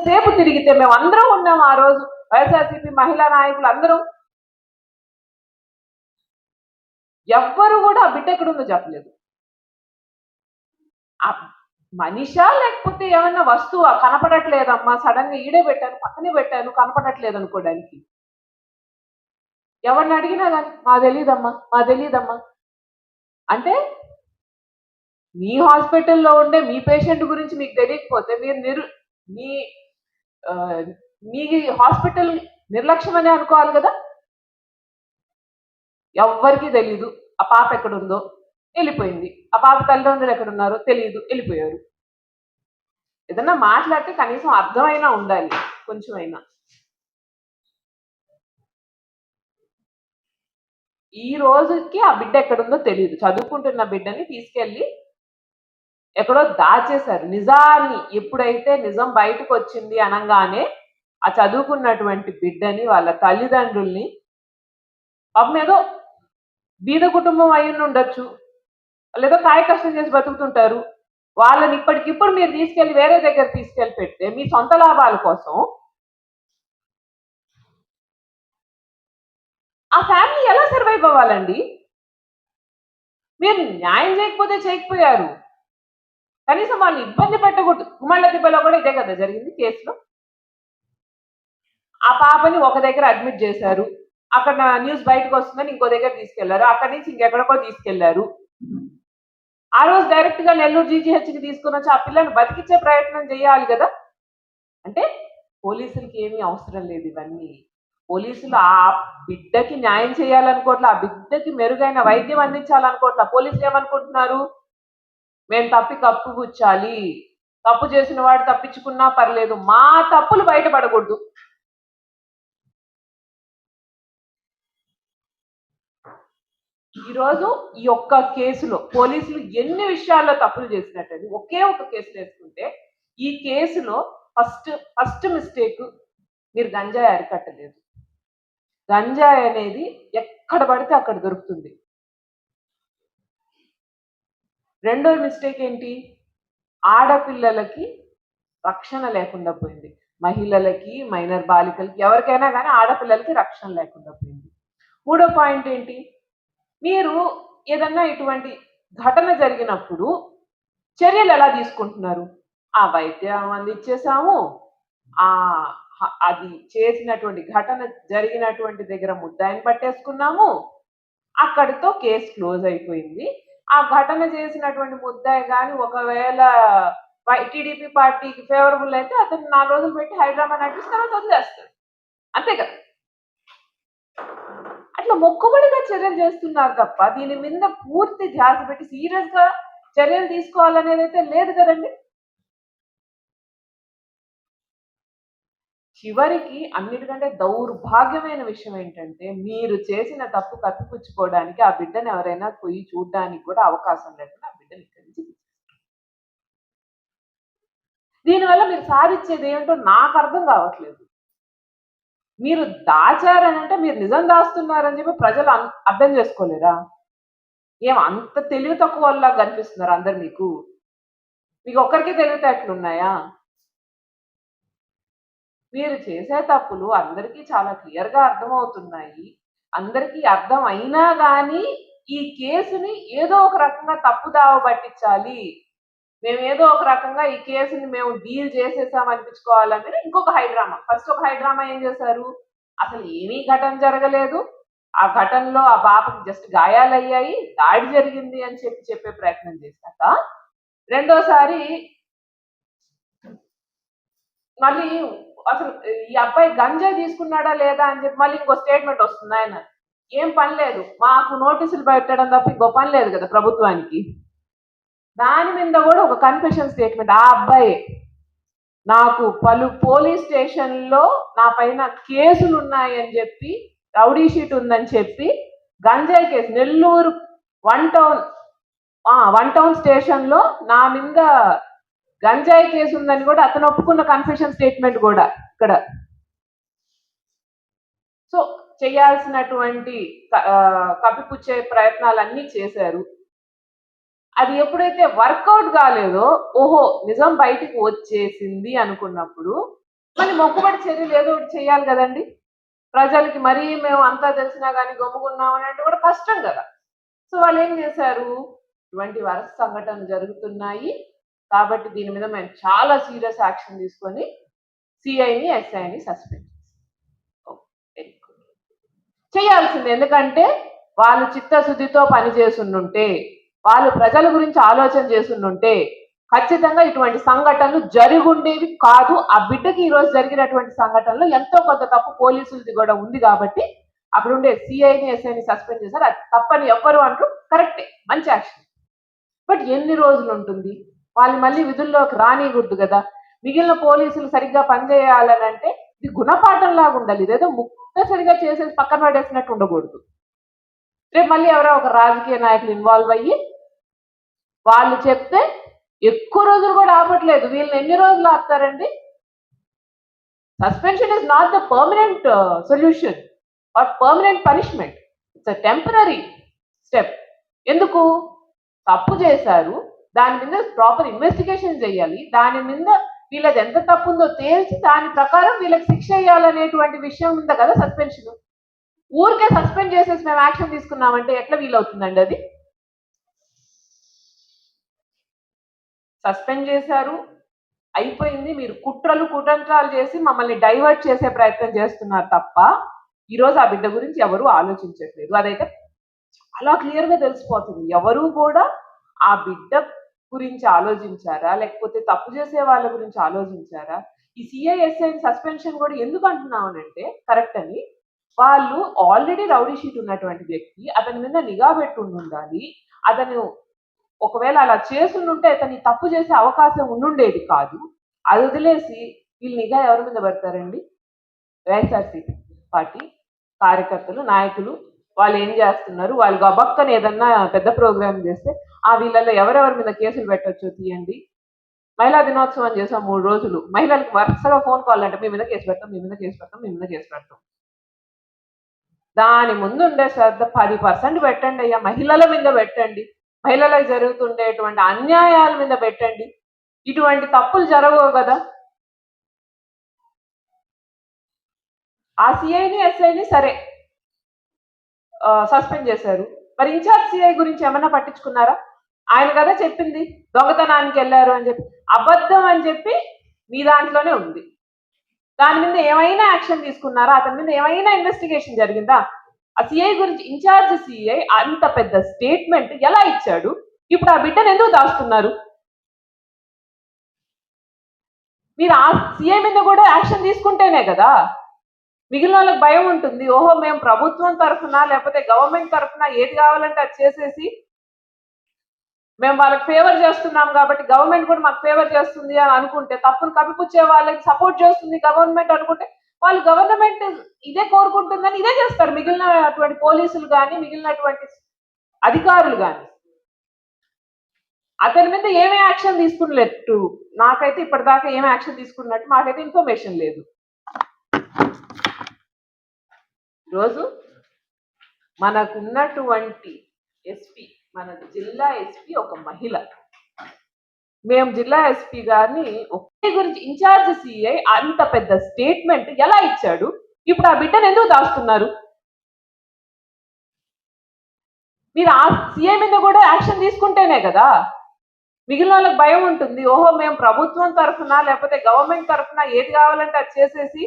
ఎంతసేపు తిరిగితే మేము అందరం ఉన్నాం ఆ రోజు, వైఎస్ఆర్సీపీ మహిళా నాయకులు అందరూ. ఎవ్వరు కూడా ఆ బిడ్డ ఎక్కడుందో చెప్పలేదు. ఆ మనిషా లేకపోతే ఏమన్నా వస్తువా? కనపడట్లేదమ్మా, సడన్ గా ఈడే పెట్టాను, పక్కనే పెట్టాను, కనపడట్లేదు అనుకోవడానికి. ఎవరిని అడిగినా కానీ మా తెలీదమ్మా, మా తెలీదమ్మా అంటే, మీ హాస్పిటల్లో ఉండే మీ పేషెంట్ గురించి మీకు తెలియకపోతే మీరు మీ మీ హాస్పిటల్ నిర్లక్ష్యం అనే అనుకోవాలి కదా. ఎవ్వరికీ తెలీదు ఆ పాప ఎక్కడుందో, వెళ్ళిపోయింది. ఆ పాప తల్లిదండ్రులు ఎక్కడున్నారో తెలియదు, వెళ్ళిపోయారు. ఏదన్నా మాట్లాడితే కనీసం అర్థమైనా ఉండాలి కొంచెమైనా. ఈ రోజుకి ఆ బిడ్డ ఎక్కడుందో తెలియదు. చదువుకుంటున్న బిడ్డని తీసుకెళ్ళి ఎక్కడో దాచేశారు. నిజాన్ని ఎప్పుడైతే నిజం బయటకు వచ్చింది అనగానే ఆ చదువుకున్నటువంటి బిడ్డని, వాళ్ళ తల్లిదండ్రుల్ని, పాపం ఏదో బీద కుటుంబం అయి ఉండొచ్చు, లేదో కాయ కష్టం చేసి బతుకుతుంటారు, వాళ్ళని ఇప్పటికిప్పుడు మీరు తీసుకెళ్లి వేరే దగ్గర తీసుకెళ్లి పెడితే మీ సొంత లాభాల కోసం ఆ ఫ్యామిలీ ఎలా సర్వైవ్ అవ్వాలండి? మీరు న్యాయం చేయకపోయారు, కనీసం వాళ్ళు ఇబ్బంది పెట్టకూడదు. గుమ్మళ్ళ దిబ్బలో కూడా ఇదే కదా జరిగింది కేసులో. ఆ పాపని ఒక దగ్గర అడ్మిట్ చేశారు, అక్కడ న్యూస్ బయటకు వస్తుందని ఇంకో దగ్గర తీసుకెళ్లారు, అక్కడి నుంచి ఇంకెక్కడికో తీసుకెళ్లారు. ఆ రోజు డైరెక్ట్ గా నెల్లూరు జీజీహెచ్కి తీసుకుని వచ్చి ఆ పిల్లని బతికించే ప్రయత్నం చేయాలి కదా. అంటే పోలీసులకి ఏమీ అవసరం లేదు ఇవన్నీ. పోలీసులు ఆ బిడ్డకి న్యాయం చేయాలనుకోవట్లా, ఆ బిడ్డకి మెరుగైన వైద్యం అందించాలనుకోవట్లా. పోలీసులు ఏమనుకుంటున్నారు? మేము కప్పుపుచ్చాలి, తప్పు చేసిన వాడు తప్పించుకున్నా పర్లేదు, మా తప్పులు బయటపడకూడదు. ఈరోజు ఈ ఒక్క కేసులో పోలీసులు ఎన్ని విషయాల్లో తప్పులు చేసినట్టండి. ఒకే ఒక కేసు వేసుకుంటే ఈ కేసులో ఫస్ట్ మిస్టేక్, మీరు గంజాయి అరికట్టలేదు. గంజాయి అనేది ఎక్కడ పడితే అక్కడ దొరుకుతుంది. రెండో మిస్టేక్ ఏంటి? ఆడపిల్లలకి రక్షణ లేకుండా పోయింది. మహిళలకి, మైనర్ బాలికలకి, ఎవరికైనా కానీ ఆడపిల్లలకి రక్షణ లేకుండా పోయింది. మూడో పాయింట్ ఏంటి? మీరు ఏదన్నా ఇటువంటి ఘటన జరిగినప్పుడు చర్యలు ఎలా తీసుకుంటున్నారు? ఆ వైద్యం అందించేసాము, అది చేసినటువంటి ఘటన జరిగినటువంటి దగ్గర ముద్దాయిని పట్టేసుకున్నాము, అక్కడితో కేసు క్లోజ్ అయిపోయింది. ఆ ఘటన చేసినటువంటి ముద్దాయి కానీ ఒకవేళ టీడీపీ పార్టీకి ఫేవరబుల్ అయితే అతను 4 రోజులు పెట్టి హైదరాబాద్ నటిస్తే తర్వాత వదిలేస్తాడు, అంతే కదా. అట్లా మొక్కుబడిగా చర్యలు చేస్తున్నారు తప్ప దీని మీద పూర్తి ధ్యాస పెట్టి సీరియస్ గా చర్యలు తీసుకోవాలనేది అయితే లేదు కదండి. చివరికి అన్నిటికంటే దౌర్భాగ్యమైన విషయం ఏంటంటే, మీరు చేసిన తప్పు కప్పిపుచ్చుకోవడానికి ఆ బిడ్డను ఎవరైనా పోయి చూడడానికి కూడా అవకాశం లేకుండా ఆ బిడ్డని ఇక్కడి నుంచి, దీనివల్ల మీరు సాధించేది ఏమిటో నాకు అర్థం కావట్లేదు. మీరు దాచారనంటే మీరు నిజం దాస్తున్నారని చెప్పి ప్రజలు అర్థం చేసుకోలేరా? ఏం అంత తెలివి తక్కువ వాళ్ళ కనిపిస్తున్నారు అందరు? మీకు ఒక్కరికి తెలివితేటలున్నాయా? మీరు చేసే తప్పులు అందరికీ చాలా క్లియర్గా అర్థమవుతున్నాయి. అందరికీ అర్థం అయినా కానీ ఈ కేసుని ఏదో ఒక రకంగా తప్పుదావ పట్టించాలి, మేము ఏదో ఒక రకంగా ఈ కేసుని మేము డీల్ చేసేసాం అనిపించుకోవాలనేది ఇంకొక హైడ్రామా. ఫస్ట్ ఒక హైడ్రామా ఏం చేశారు? అసలు ఏమీ ఘటన జరగలేదు, ఆ ఘటనలో ఆ పాపకి జస్ట్ గాయాలయ్యాయి, దాడి జరిగింది అని చెప్పే ప్రయత్నం చేశాక, రెండోసారి మళ్ళీ అసలు ఈ అబ్బాయి గంజాయి తీసుకున్నాడా లేదా అని చెప్పి మళ్ళీ ఇంకో స్టేట్మెంట్ వస్తుంది. ఆయన ఏం పని లేదు, మాకు నోటీసులు పెట్టడం తప్ప ఇంకో పని లేదు కదా ప్రభుత్వానికి. దాని మీద కూడా ఒక కన్ఫెషన్ స్టేట్మెంట్, ఆ అబ్బాయి నాకు పలు పోలీస్ స్టేషన్లో నా పైన కేసులు ఉన్నాయని చెప్పి, రౌడీ షీట్ ఉందని చెప్పి, గంజాయి కేసు నెల్లూరు వన్ టౌన్ స్టేషన్లో నా మీద గంజాయి కేసు ఉందని కూడా అతను ఒప్పుకున్న కన్ఫెషన్ స్టేట్మెంట్ కూడా ఇక్కడ. సో చేయాల్సినటువంటి కప్పిపుచ్చే ప్రయత్నాలన్నీ చేశారు. అది ఎప్పుడైతే వర్కౌట్ కాలేదో, ఓహో నిజం బయటికి వచ్చేసింది అనుకున్నప్పుడు మళ్ళీ మొక్కుబడి చర్యలు ఏదో ఒకటి చేయాలి కదండి. ప్రజలకి మరీ మేము అంతా తెలిసినా కానీ గమ్ముకున్నాం అని అంటే కూడా కష్టం కదా. సో వాళ్ళు ఏం చేశారు, ఇటువంటి వరుస సంఘటనలు జరుగుతున్నాయి కాబట్టి దీని మీద మేము చాలా సీరియస్ యాక్షన్ తీసుకొని సిఐని ఎస్ఐని సస్పెండ్ చేయాల్సింది. ఎందుకంటే వాళ్ళు చిత్తశుద్ధితో పనిచేస్తుంటే, వాళ్ళు ప్రజల గురించి ఆలోచన చేస్తుంటే ఖచ్చితంగా ఇటువంటి సంఘటనలు జరుగుండేవి కాదు. ఆ బిడ్డకి ఈ రోజు జరిగినటువంటి సంఘటనలో ఎంతో కొంత తప్పు పోలీసులది కూడా ఉంది కాబట్టి అక్కడ ఉండే సిఐని ఎస్ఐని సస్పెండ్ చేశారు. అది తప్పని ఎవ్వరు అంటూ కరెక్టే, మంచి యాక్షన్. బట్ ఎన్ని రోజులు ఉంటుంది? వాళ్ళు మళ్ళీ విధుల్లోకి రానియకూడదు కదా. మిగిలిన పోలీసులు సరిగ్గా పనిచేయాలని అంటే ఇది గుణపాఠం లాగా ఉండాలి. ఇదేదో ముక్తసరిగా చేసేసి పక్కన పడేసినట్టు ఉండకూడదు. రేపు మళ్ళీ ఎవరో ఒక రాజకీయ నాయకులు ఇన్వాల్వ్ అయ్యి వాళ్ళు చెప్తే ఎక్కువ రోజులు కూడా ఆపట్లేదు. వీళ్ళని ఎన్ని రోజులు ఆపుతారండి? Suspension is not the permanent solution or permanent punishment. It's a temporary step. ఎందుకు? తప్పు చేశారు, దాని మీద ప్రాపర్ ఇన్వెస్టిగేషన్ చేయాలి, దాని మీద వీళ్ళది ఎంత తప్పు ఉందో తేల్చి దాని ప్రకారం వీళ్ళకి శిక్ష వేయాలనేటువంటి విషయం ఉంది కదా సస్పెన్షన్. ఊరికే సస్పెండ్ చేసేసి మేము యాక్షన్ తీసుకున్నామంటే ఎట్లా వీలవుతుందండి అది? సస్పెండ్ చేశారు, అయిపోయింది. మీరు కుట్రలు చేసి మమ్మల్ని డైవర్ట్ చేసే ప్రయత్నం చేస్తున్నారు తప్ప ఈరోజు ఆ బిడ్డ గురించి ఎవరు ఆలోచించట్లేదు. అదైతే చాలా క్లియర్గా తెలిసిపోతుంది. ఎవరు కూడా ఆ బిడ్డ గురించి ఆలోచించారా, లేకపోతే తప్పు చేసే వాళ్ళ గురించి ఆలోచించారా? ఈ సిఐఎస్ఐ సస్పెన్షన్ కూడా ఎందుకు అంటున్నామనంటే కరెక్ట్ అని, వాళ్ళు ఆల్రెడీ రౌడీ షీట్ ఉన్నటువంటి వ్యక్తి, అతని మీద నిఘా పెట్టి ఉండాలి. అతను ఒకవేళ అలా చేస్తుంటే అతన్ని తప్పు చేసే అవకాశం ఉండుండేది కాదు. అది వదిలేసి వీళ్ళు నిఘా ఎవరి మీద పెడతారండి? వైఎస్ఆర్సీపీ పార్టీ కార్యకర్తలు, నాయకులు వాళ్ళు ఏం చేస్తున్నారు? వాళ్ళు గబక్కని ఏదన్నా పెద్ద ప్రోగ్రామ్ చేస్తే ఆ వీళ్ళలో ఎవరెవరి మీద కేసులు పెట్టొచ్చో తీయండి. మహిళా దినోత్సవం చేసాం 3 రోజులు, మహిళలకు వరుసగా ఫోన్ కాల్ అంటే మీ మీద కేసు పెడతాం, మీ మీద కేసు పెడతాం, మీ మీద కేసు పెడతాం. దాని ముందు ఉండే శ్రద్ధ 10% పెట్టండి అయ్యా, మహిళల మీద పెట్టండి, మహిళలకు జరుగుతుండేటువంటి అన్యాయాల మీద పెట్టండి. ఇటువంటి తప్పులు జరగవు కదా. ఆ సిఐని ఎస్ఐని సరే సస్పెండ్ చేశారు, మరి ఇన్ఛార్జ్ సిఐ గురించి ఏమన్నా పట్టించుకున్నారా? ఆయన కదా చెప్పింది దొంగతనానికి వెళ్ళారు అని చెప్పి. అబద్ధం అని చెప్పి మీ దాంట్లోనే ఉంది. దాని మీద ఏమైనా యాక్షన్ తీసుకున్నారా? అతని మీద ఏమైనా ఇన్వెస్టిగేషన్ జరిగిందా? ఆ సిఐ గురించి ఇన్ఛార్జ్ సిఐ అంత పెద్ద స్టేట్మెంట్ ఎలా ఇచ్చాడు? ఇప్పుడు ఆ బిడ్డను ఎందుకు దాస్తున్నారు? మీరు ఆ సిఐ మీద కూడా యాక్షన్ తీసుకుంటేనే కదా మిగిలిన వాళ్ళకి భయం ఉంటుంది. ఓహో మేము ప్రభుత్వం తరఫున లేకపోతే గవర్నమెంట్ తరఫున ఏది కావాలంటే అది చేసేసి మేము వాళ్ళకి ఫేవర్ చేస్తున్నాం కాబట్టి గవర్నమెంట్ కూడా మాకు ఫేవర్ చేస్తుంది అని అనుకుంటే, తప్పును కప్పిపుచ్చే వాళ్ళకి సపోర్ట్ చేస్తుంది గవర్నమెంట్ అనుకుంటే, వాళ్ళు గవర్నమెంట్ ఇదే కోరుకుంటుందని ఇదే చేస్తారు. మిగిలినటువంటి పోలీసులు కానీ మిగిలినటువంటి అధికారులు కానీ అతని మీద ఏమే యాక్షన్ తీసుకున్నట్టు నాకైతే ఇప్పటిదాకా ఏమి యాక్షన్ తీసుకున్నట్టు మాకైతే ఇన్ఫర్మేషన్ లేదు. ఈరోజు మనకున్నటువంటి ఎస్పీ, మన జిల్లా ఎస్పీ ఒక మహిళ. మేము జిల్లా ఎస్పీ గారిని ఒకే గురించి ఇన్ఛార్జ్ సిఐ అంత పెద్ద స్టేట్మెంట్ ఎలా ఇచ్చాడు? ఇప్పుడు ఆ బిడ్డను ఎందుకు దాస్తున్నారు? మీరు ఆ సిఐ మీద కూడా యాక్షన్ తీసుకుంటేనే కదా మిగిలిన వాళ్ళకి భయం ఉంటుంది. ఓహో మేము ప్రభుత్వం తరఫున లేకపోతే గవర్నమెంట్ తరఫున ఏది కావాలంటే అది చేసేసి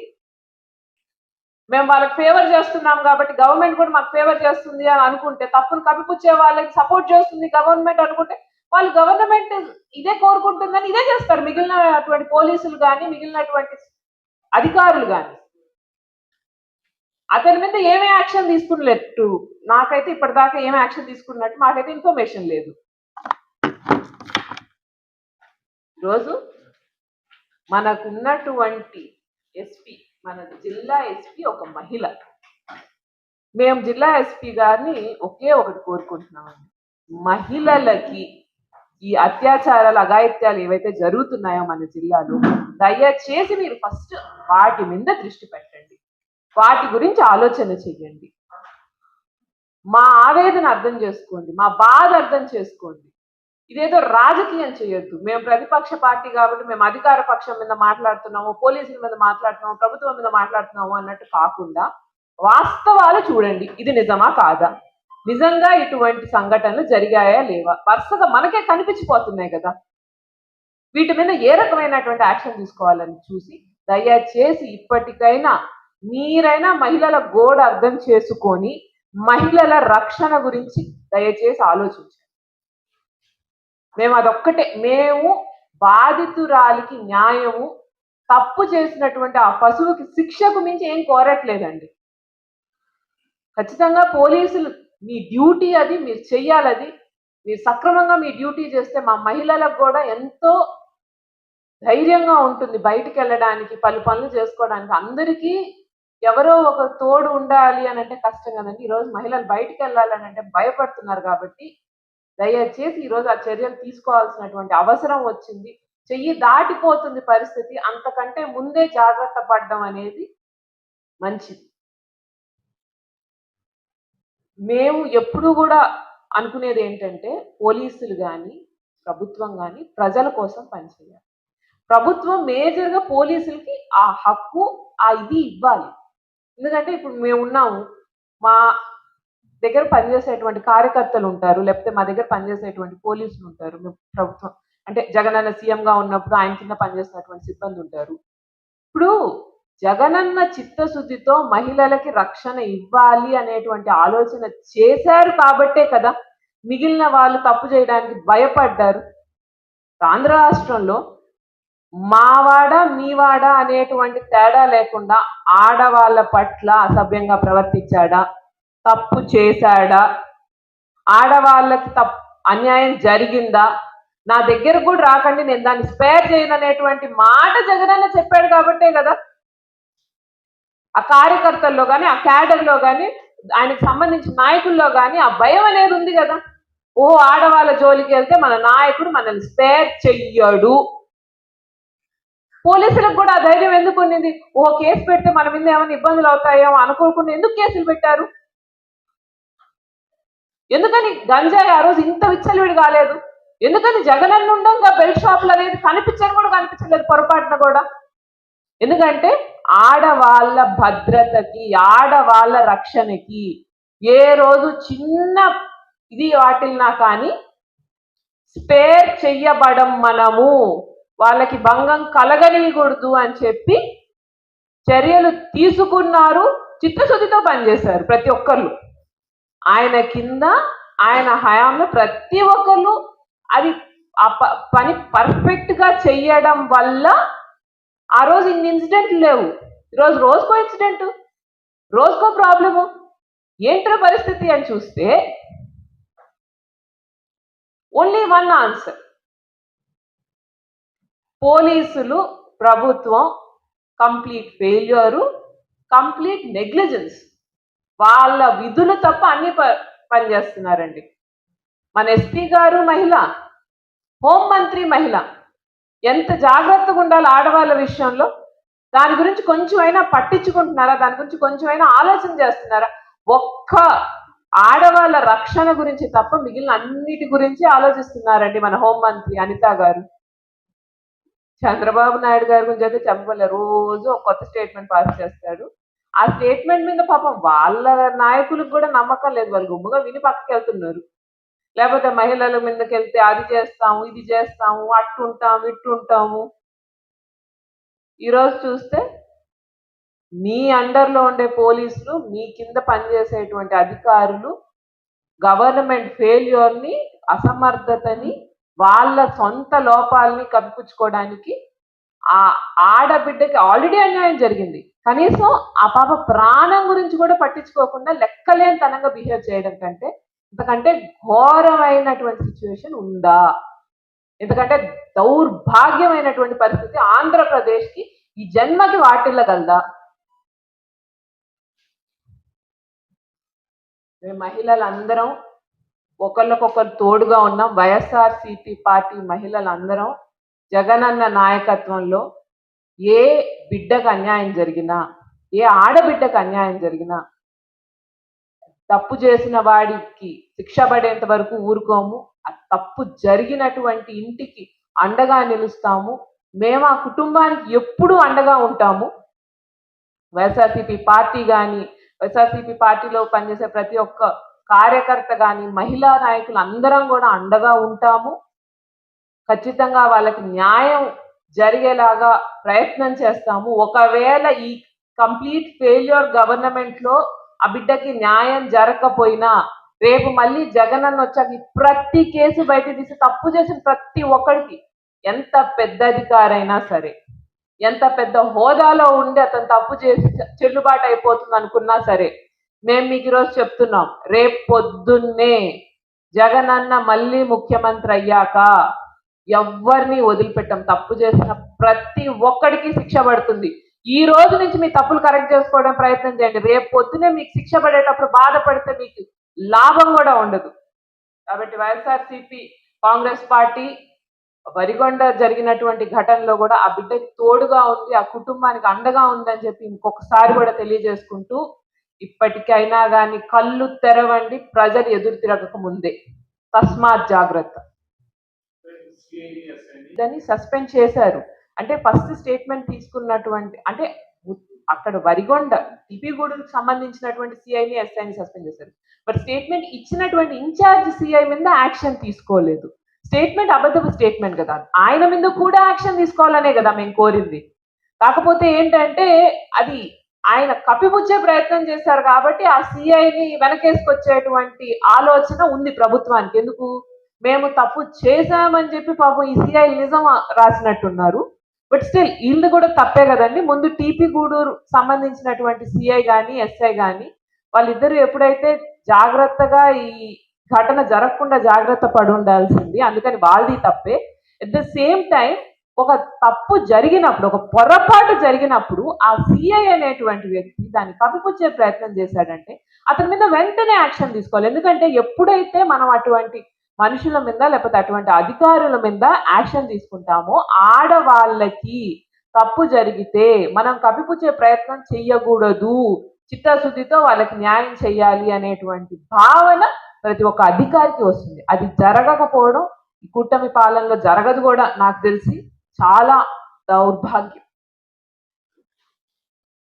మేము వాళ్ళకి ఫేవర్ చేస్తున్నాం కాబట్టి గవర్నమెంట్ కూడా మాకు ఫేవర్ చేస్తుంది అని అనుకుంటే, తప్పును కప్పిపుచ్చే వాళ్ళకి సపోర్ట్ చేస్తుంది గవర్నమెంట్ అనుకుంటే, వాళ్ళు గవర్నమెంట్ ఇదే కోరుకుంటుందని ఇదే చేస్తారు. మిగిలినటువంటి పోలీసులు కానీ మిగిలినటువంటి అధికారులు కానీ అతని మీద ఏమే యాక్షన్ తీసుకున్నట్టు నాకైతే ఇప్పటిదాకా ఏమి యాక్షన్ తీసుకున్నట్టు మాకైతే ఇన్ఫర్మేషన్ లేదు. ఈరోజు మనకున్నటువంటి ఎస్పీ, మన జిల్లా ఎస్పీ ఒక మహిళ. మేము జిల్లా ఎస్పీ గారిని ఒకే ఒకటి కోరుకుంటున్నామండి, మహిళలకి ఈ అత్యాచారాలు అఘాయిత్యాలు ఏవైతే జరుగుతున్నాయో మన జిల్లాలో, దయచేసి మీరు ఫస్ట్ వాటి మీద దృష్టి పెట్టండి, వాటి గురించి ఆలోచన చెయ్యండి. మా ఆవేదన అర్థం చేసుకోండి, మా బాధ అర్థం చేసుకోండి. ఇదేదో రాజకీయం చేయొద్దు. మేము ప్రతిపక్ష పార్టీ కాబట్టి మేము అధికార పక్షం మీద మాట్లాడుతున్నాము, పోలీసుల మీద మాట్లాడుతున్నాము, ప్రభుత్వం మీద మాట్లాడుతున్నాము అన్నట్టు కాకుండా వాస్తవాలు చూడండి. ఇది నిజమా కాదా? నిజంగా ఇటువంటి సంఘటనలు జరిగాయా లేవా? వరుసగా మనకే కనిపించిపోతున్నాయి కదా. వీటి మీద ఏ రకమైనటువంటి యాక్షన్ తీసుకోవాలని చూసి దయచేసి ఇప్పటికైనా మీరైనా మహిళల గోడ అర్థం చేసుకొని మహిళల రక్షణ గురించి దయచేసి ఆలోచించండి. మేము బాధితురాలికి న్యాయము, తప్పు చేసినటువంటి ఆ పశువుకి శిక్షకు మించి ఏం కోరట్లేదండి. ఖచ్చితంగా పోలీసులు మీ డ్యూటీ అది, మీరు చెయ్యాలది. మీరు సక్రమంగా మీ డ్యూటీ చేస్తే మా మహిళలకు కూడా ఎంతో ధైర్యంగా ఉంటుంది బయటికి వెళ్ళడానికి, పలు పనులు చేసుకోవడానికి. అందరికీ ఎవరో ఒక తోడు ఉండాలి అని అంటే కష్టం కదండి. ఈరోజు మహిళలు బయటికి వెళ్ళాలని అంటే భయపడుతున్నారు కాబట్టి దయచేసి ఈరోజు ఆ చర్యలు తీసుకోవాల్సినటువంటి అవసరం వచ్చింది. చెయ్యి దాటిపోతుంది పరిస్థితి. అంతకంటే ముందే జాగ్రత్త పడడం అనేది మంచిది. మేము ఎప్పుడు కూడా అనుకునేది ఏంటంటే పోలీసులు కానీ ప్రభుత్వం కానీ ప్రజల కోసం పనిచేయాలి. ప్రభుత్వం మేజర్గా పోలీసులకి ఆ హక్కు, ఆ ఇది ఇవ్వాలి. ఎందుకంటే ఇప్పుడు మేము ఉన్నాము, మా దగ్గర పనిచేసేటువంటి కార్యకర్తలు ఉంటారు, లేకపోతే మా దగ్గర పనిచేసేటువంటి పోలీసులు ఉంటారు. ప్రభుత్వం అంటే జగనన్న సీఎంగా ఉన్నప్పుడు ఆయన కింద పనిచేసినటువంటి సిబ్బంది ఉంటారు. ఇప్పుడు జగనన్న చిత్తశుద్ధితో మహిళలకి రక్షణ ఇవ్వాలి అనేటువంటి ఆలోచన చేశారు కాబట్టే కదా మిగిలిన వాళ్ళు తప్పు చేయడానికి భయపడ్డారు. ఆంధ్ర రాష్ట్రంలో మావాడ మీవాడ అనేటువంటి తేడా లేకుండా ఆడవాళ్ళ పట్ల అసభ్యంగా ప్రవర్తించాడా, తప్పు చేశాడా, ఆడవాళ్ళకి అన్యాయం జరిగిందా, నా దగ్గర కూడా రాకండి నేను దాన్ని స్పేర్ చేయను అనేటువంటి మాట జగనన్న చెప్పాడు కాబట్టే కదా ఆ కార్యకర్తల్లో కానీ, ఆ క్యాడర్లో కానీ, ఆయనకు సంబంధించిన నాయకుల్లో కానీ ఆ భయం అనేది ఉంది కదా. ఓ ఆడవాళ్ళ జోలికి వెళ్తే మన నాయకుడు మనల్ని స్పేర్ చెయ్యడు. పోలీసులకు కూడా ఆ ధైర్యం ఎందుకు ఉన్నది? ఓ కేసు పెడితే మన మీద ఏమైనా ఇబ్బందులు అవుతాయేమో అనుకోకుండా ఎందుకు కేసులు పెట్టారు? ఎందుకని గంజాయి ఆ రోజు ఇంత విచ్చలవిడి కాలేదు? ఎందుకని జగనన్న ఉండంగా బెల్ట్ షాపులు అనేది కనిపించని కూడా కనిపించలేదు పొరపాటున కూడా. ఎందుకంటే ఆడవాళ్ళ భద్రతకి, ఆడవాళ్ళ రక్షణకి ఏ రోజు చిన్న ఇది వాటిల్నా కానీ స్పేర్ చెయ్యబడం, మనము వాళ్ళకి భంగం కలగనీయకూడదు అని చెప్పి చర్యలు తీసుకున్నారు. చిత్తశుద్ధితో పనిచేశారు ప్రతి ఒక్కళ్ళు. ఆయన కింద, ఆయన హయాంలో ప్రతి ఒక్కళ్ళు అది ఆ పని పర్ఫెక్ట్ గా చెయ్యడం వల్ల ఆ రోజు ఇన్ని ఇన్సిడెంట్లు లేవు. ఈరోజు రోజుకో ఇన్సిడెంట్, రోజుకో ప్రాబ్లము. ఏంట్రా పరిస్థితి అని చూస్తే ఓన్లీ వన్ ఆన్సర్: పోలీసులు, ప్రభుత్వం కంప్లీట్ ఫెయిల్యూరు, కంప్లీట్ నెగ్లిజెన్స్. వాళ్ళ విధులు తప్ప అన్ని పనిచేస్తున్నారండి. మన ఎస్పీ గారు మహిళ, హోంమంత్రి మహిళ. ఎంత జాగ్రత్తగా ఉండాలి ఆడవాళ్ళ విషయంలో? దాని గురించి కొంచెమైనా పట్టించుకుంటున్నారా? దాని గురించి కొంచెమైనా ఆలోచన చేస్తున్నారా? ఒక్క ఆడవాళ్ళ రక్షణ గురించి తప్ప మిగిలిన అన్నిటి గురించి ఆలోచిస్తున్నారండి మన హోంమంత్రి అనిత గారు. చంద్రబాబు నాయుడు గారి గురించి అయితే చెప్పలే. రోజు ఒక కొత్త స్టేట్మెంట్ పాస్ చేస్తాడు. ఆ స్టేట్మెంట్ మీద పాపం వాళ్ళ నాయకులకు కూడా నమ్మకం లేదు. వాళ్ళు గుమ్ముగా విని పక్కకి వెళ్తున్నారు. లేకపోతే మహిళల మీదకి వెళ్తే అది చేస్తాము, ఇది చేస్తాము, అట్టుంటాము, ఇట్టుంటాము. ఈరోజు చూస్తే మీ అండర్లో ఉండే పోలీసులు, మీ కింద పనిచేసేటువంటి అధికారులు గవర్నమెంట్ ఫెయిల్యూర్ని, అసమర్థతని, వాళ్ళ సొంత లోపాలని కప్పిపుచ్చుకోవడానికి ఆ ఆడబిడ్డకి ఆల్రెడీ అన్యాయం జరిగింది. కనీసం ఆ పాప ప్రాణం గురించి కూడా పట్టించుకోకుండా లెక్కలేని తనంగా బిహేవ్ చేయడం కంటే ఇంతకంటే ఘోరమైనటువంటి సిచ్యువేషన్ ఉందా? ఎందుకంటే దౌర్భాగ్యమైనటువంటి పరిస్థితి ఆంధ్రప్రదేశ్కి ఈ జన్మకి వాటిల్లగలదా? మేము మహిళలందరం ఒకళ్ళకొకరు తోడుగా ఉన్నాం. వైఎస్ఆర్సీపీ పార్టీ మహిళలందరం జగనన్న నాయకత్వంలో ఏ బిడ్డకు అన్యాయం జరిగినా, ఏ ఆడబిడ్డకు అన్యాయం జరిగినా తప్పు చేసిన వాడికి శిక్ష పడేంత వరకు ఊరుకోము. ఆ తప్పు జరిగినటువంటి ఇంటికి అండగా నిలుస్తాము. మేము ఆ కుటుంబానికి ఎప్పుడూ అండగా ఉంటాము. వైఎస్ఆర్సీపీ పార్టీ కానీ, వైఎస్ఆర్సీపీ పార్టీలో పనిచేసే ప్రతి ఒక్క కార్యకర్త కానీ, మహిళా నాయకులు అందరం కూడా అండగా ఉంటాము. ఖచ్చితంగా వాళ్ళకి న్యాయం జరిగేలాగా ప్రయత్నం చేస్తాము. ఒకవేళ ఈ కంప్లీట్ ఫెయిల్యూర్ గవర్నమెంట్ లో ఆ బిడ్డకి న్యాయం జరగకపోయినా రేపు మళ్ళీ జగనన్న వచ్చాక ప్రతి కేసు బయట తీసి తప్పు చేసిన ప్రతి ఒక్కరికి, ఎంత పెద్ద అధికారైనా సరే, ఎంత పెద్ద హోదాలో ఉండి అతను తప్పు చేసి చెల్లుబాటు అయిపోతుంది అనుకున్నా సరే, మేము మీకు ఈరోజు చెప్తున్నాం, రేపు పొద్దున్నే జగనన్న మళ్ళీ ముఖ్యమంత్రి అయ్యాక ఎవరిని వదిలిపెట్టాం. తప్పు చేసిన ప్రతి ఒక్కడికి శిక్ష పడుతుంది. ఈ రోజు నుంచి మీ తప్పులు కరెక్ట్ చేసుకోవడం ప్రయత్నం చేయండి. రేపు పొద్దునే మీకు శిక్ష పడేటప్పుడు బాధపడితే మీకు లాభం కూడా ఉండదు. కాబట్టి వైఎస్ఆర్సీపీ కాంగ్రెస్ పార్టీ వరిగొండ జరిగినటువంటి ఘటనలో కూడా ఆ బిడ్డకి తోడుగా ఉంది, ఆ కుటుంబానికి అండగా ఉందని చెప్పి ఇంకొకసారి కూడా తెలియజేసుకుంటూ, ఇప్పటికైనా కానీ కళ్ళు తెరవండి, ప్రజలు ఎదురు తిరగక ముందే. తస్మాత్ జాగ్రత్త. దాన్ని సస్పెండ్ చేశారు. అంటే ఫస్ట్ స్టేట్మెంట్ తీసుకున్నటువంటి, అంటే అక్కడ వరిగొండ టిపిగూడెంకి సంబంధించినటువంటి సిఐని ఎస్ఐని సస్పెండ్ చేశారు. బట్ స్టేట్మెంట్ ఇచ్చినటువంటి ఇన్ఛార్జ్ సిఐ మీద యాక్షన్ తీసుకోలేదు. స్టేట్మెంట్ అబద్ధపు స్టేట్మెంట్ కదా, ఆయన మీద కూడా యాక్షన్ తీసుకోవాలనే కదా మేము కోరింది. కాకపోతే ఏంటంటే అది ఆయన కప్పిపుచ్చే ప్రయత్నం చేశారు కాబట్టి ఆ సిఐని వెనకేసుకొచ్చేటువంటి ఆలోచన ఉంది ప్రభుత్వానికి. ఎందుకు? మేము తప్పు చేశామని చెప్పి పాపం ఈ సిఐ నిజం రాసినట్టున్నారు. బట్ స్టిల్ వీళ్ళు కూడా తప్పే కదండి. ముందు టీపీ గూడూరు సంబంధించినటువంటి సిఐ కానీ ఎస్ఐ కానీ వాళ్ళిద్దరూ ఎప్పుడైతే జాగ్రత్తగా ఈ ఘటన జరగకుండా జాగ్రత్త పడి ఉండాల్సింది, అందుకని వాళ్ళది తప్పే. ఎట్ ద సేమ్ టైం ఒక తప్పు జరిగినప్పుడు, ఒక పొరపాటు జరిగినప్పుడు ఆ సిఐ అనేటువంటి వ్యక్తి దాన్ని కప్పిపుచ్చే ప్రయత్నం చేశాడంటే అతని మీద వెంటనే యాక్షన్ తీసుకోవాలి. ఎందుకంటే ఎప్పుడైతే మనం అటువంటి మనుషుల మీద లేకపోతే అటువంటి అధికారుల మీద యాక్షన్ తీసుకుంటామో, ఆడవాళ్ళకి తప్పు జరిగితే మనం కప్పిపుచ్చే ప్రయత్నం చెయ్యకూడదు, చిత్తశుద్ధితో వాళ్ళకి న్యాయం చెయ్యాలి అనేటువంటి భావన ప్రతి ఒక్క అధికారికి వస్తుంది. అది జరగకపోవడం ఈ కూటమి పాలనలో జరగదు కూడా, నాకు తెలిసి చాలా దౌర్భాగ్యం.